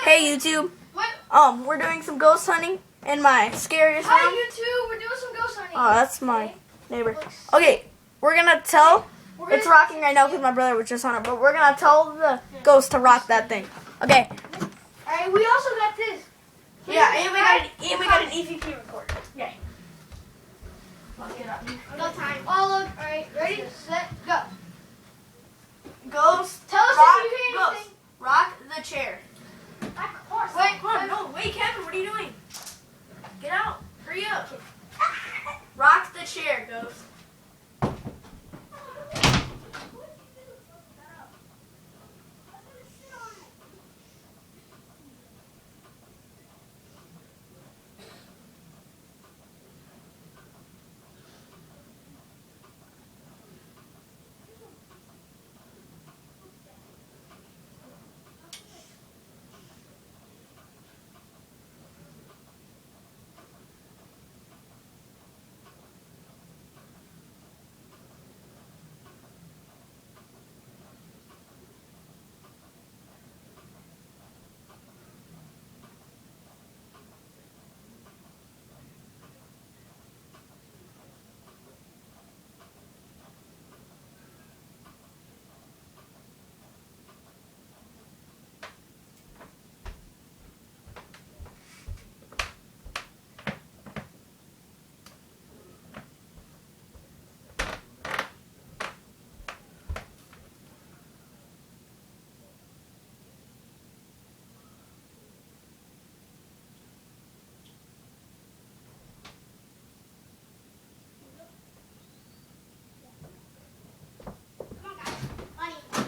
Hey YouTube. What? We're doing some ghost hunting in my scariest Hi room. YouTube, we're doing some ghost hunting. Oh, that's my neighbor. Okay, we're gonna tell. We're gonna- It's rocking right now because my brother was just on it, but we're gonna tell the ghost to rock that thing. Okay. Alright, we also got this. Yeah, and we got an EVP recorder. Okay. No time. All of, alright, ready, set, go. Ghost. Tell us rock, if you hear ghost. anything. Rock the chair. Wait, Come on, no, wait, Kevin, what are you doing? Get out. Hurry up. Rock the chair, ghost.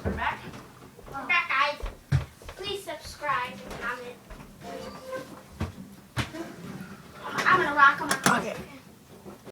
We're back. We're back, guys. Please subscribe and comment. I'm gonna rock them. Okay.